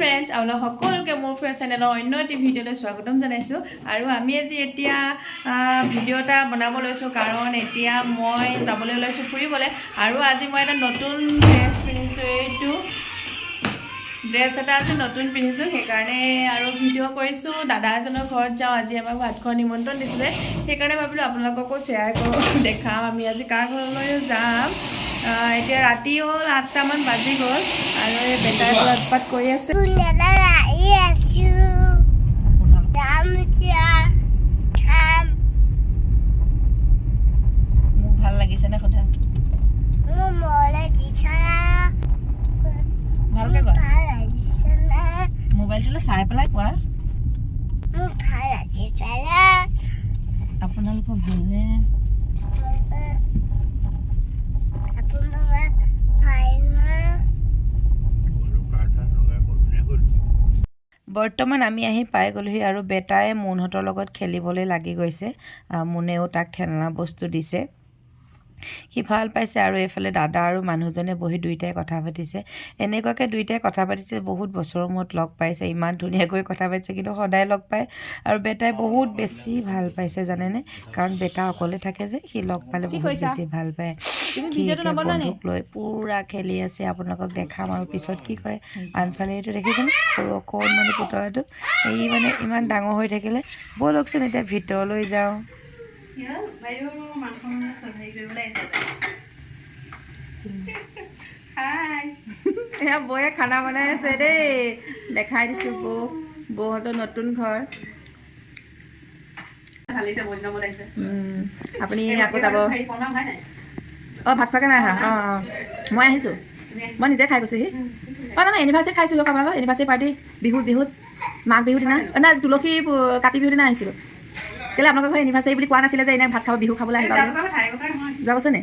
Friends আপোনালোক সকলোকে মোৰ ফ্ৰেণ্ডছ চেনেলৰ অন্য এটি ভিডিঅ'লৈ স্বাগতম জনাইছোঁ আৰু আমি আজি এতিয়া ভিডিঅ' এটা বনাব লৈছোঁ কাৰণ এতিয়া মই যাবলৈ ওলাইছোঁ ফুৰিবলৈ আৰু আজি মই এটা নতুন ড্ৰেছ পিন্ধিছোঁ এইটো ড্ৰেছ এটা আজি নতুন পিন্ধিছোঁ সেইকাৰণে আৰু ভিডিঅ' কৰিছোঁ দাদা এজনৰ ঘৰত যাওঁ আজি আমাক ভাত খোৱাৰ নিমন্ত্ৰণ দিছিলে সেইকাৰণে ভাবিলোঁ আপোনালোককো শ্বেয়াৰ কৰোঁ দেখাম আমি আজি কাৰ ঘৰলৈ যাম এতিয়া ৰাতি হ'ল 8টামান বাজি গ'ল আৰু এই বেটাৰ পৰা উৎপাত কৰি আছে মোক ভাল লাগিছে নে সোধা ভালকে কোৱা মোবাইলটোলৈ চাই পেলাই কোৱা আপোনালোকৰ ভালনে বৰ্তমান আমি আহি পাই গ'লোহি আৰু বেটাই মুনহঁতৰ লগত খেলিবলৈ লাগি গৈছে মুনেও তাক খেলনা বস্তু দিছে সি ভাল পাইছে আৰু এইফালে দাদা আৰু মানুহজনে বহি দুইটাই কথা পাতিছে এনেকুৱাকৈ দুইটাই কথা পাতিছে বহুত বছৰৰ মূৰত লগ পাইছে ইমান ধুনীয়াকৈ কথা পাতিছে কিন্তু সদায় লগ পায় আৰু বেটাই বহুত বেছি ভাল পাইছে জানেনে কাৰণ বেটা অকলে থাকে যে সি লগ পালে বহুত বেছি ভাল পায় সি বন্ধুক লৈ পুৰা খেলি আছে আপোনালোকক দেখাম আৰু পিছত কি কৰে আনফালে এইটো দেখিছেনে সৰু অকণমানি পুতলাটো এই মানে ইমান ডাঙৰ হৈ থাকিলে ব'লকচোন এতিয়া ভিতৰলৈ যাওঁ এয়া বৌয়ে খানা বনাই আছে দেই দেখাই দিছোঁ বৌহঁতৰ নতুন ঘৰ আপুনি আকৌ যাব অঁ ভাত খোৱাকৈ নাই আহা অঁ মই আহিছোঁ মই নিজে খাই গৈছোঁহি অঁ নাই এনিভাৰ্চাৰীত খাইছোঁ আপোনালোকৰ এনিভাৰ্চাৰী পাৰ্টি বিহুত মাঘ বিহুৰ দিনা নাই তুলসী কাতি বিহুৰ দিনা আহিছিলোঁ কেলৈ আপোনালোকৰ ঘৰত এনিভাৰ্চাৰী বুলি কোৱা নাছিলে যে এনে ভাত খাব বিহু খাবলৈ আহিবা যোৱা বছৰ নে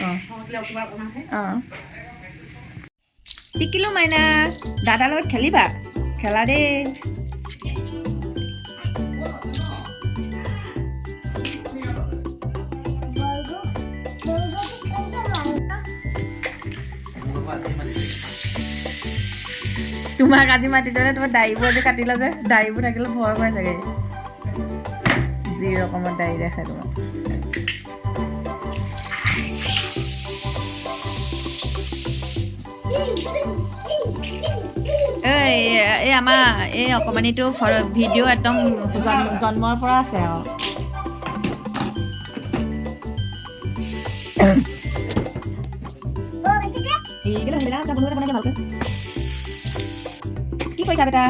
অঁ অঁ টিকিলো মাইনা দাদাৰ লগত খেলিবা খেলা দেই তোমাক আজি মাতিছিলে তোমাৰ দাড়িবোৰ আজি কাটিলা যে দাড়িবোৰ থাকিলে ভয় কৰে চাগে যি ৰকমৰ দাড়ি দেখাই তোমাক এই আমাৰ এই অকণমানিটো ভিডিঅ' একদম জন্মৰ পৰা আছে আৰু কি কৈছা বেটা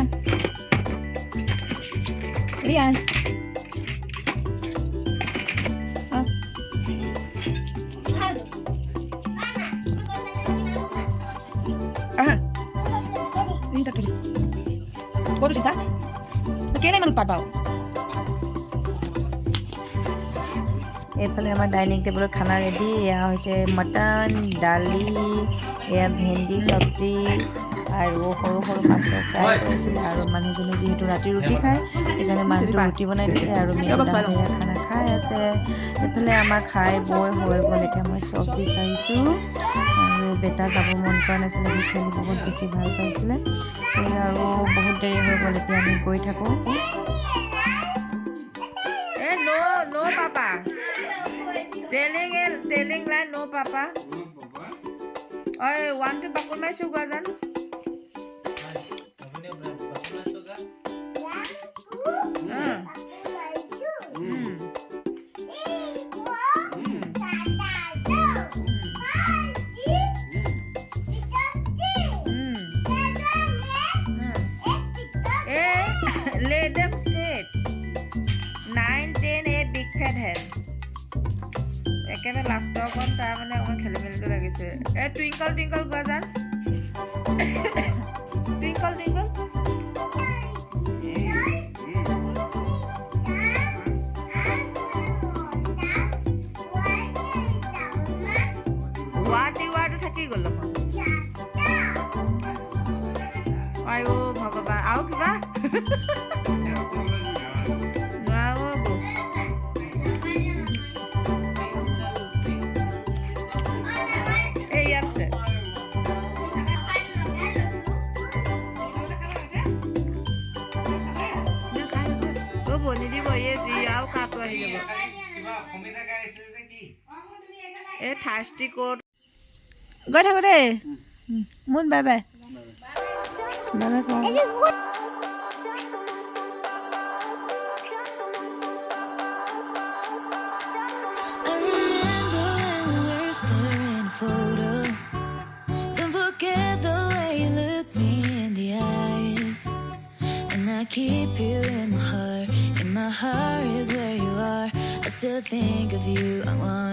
ৰিয়ান ক'ত উঠিছা কেইটামান উৎপাত পাওঁ এইফালে আমাৰ ডাইনিং টেবুলত খানা ৰেডি এয়া হৈছে মটন দালি এয়া ভেন্দি চব্জি আৰু সৰু সৰু মাছৰ ফ্ৰাই কৰিছিলে আৰু মানুহজনে যিহেতু ৰাতি ৰুটি খায় সেইকাৰণে মানুহটো ৰুটি বনাই দিছে আৰু মিঠাই খানা খাই আছে এইফালে আমাৰ খাই বৈ হৈ গ'ল এতিয়া মই চব বিচাৰিছোঁ আৰু বেটা যাব মন কৰা নাছিলে সি খেলি বহুত বেছি ভাল পাইছিলে আৰু বহুত দেৰি হৈ গ'ল এতিয়া আমি গৈ থাকোঁ no papa telling line no papa oi want to bakul mai sugar dan lay them straight 9-10 a big fat head একেবাৰে লাষ্টৰ অকণ তাৰ মানে অকণ খেলি মেলিটো লাগিছে এই টুইংকল টুইংকল গোৱা যান টুইংকল টুইংকল ৱাটো থাকি গ'ল আই ভগৱান আৰু কিবা বনি দিব এই যি আৰু কাটো আহি যাব এই থাৰ্ষ্টি কোড গৈ থাকো দেই মুন bye bye bye bye photo. Don't forget the way you look me in the eyes. And I keep you in my heart. In my heart is where you are. I still think of you. I want you.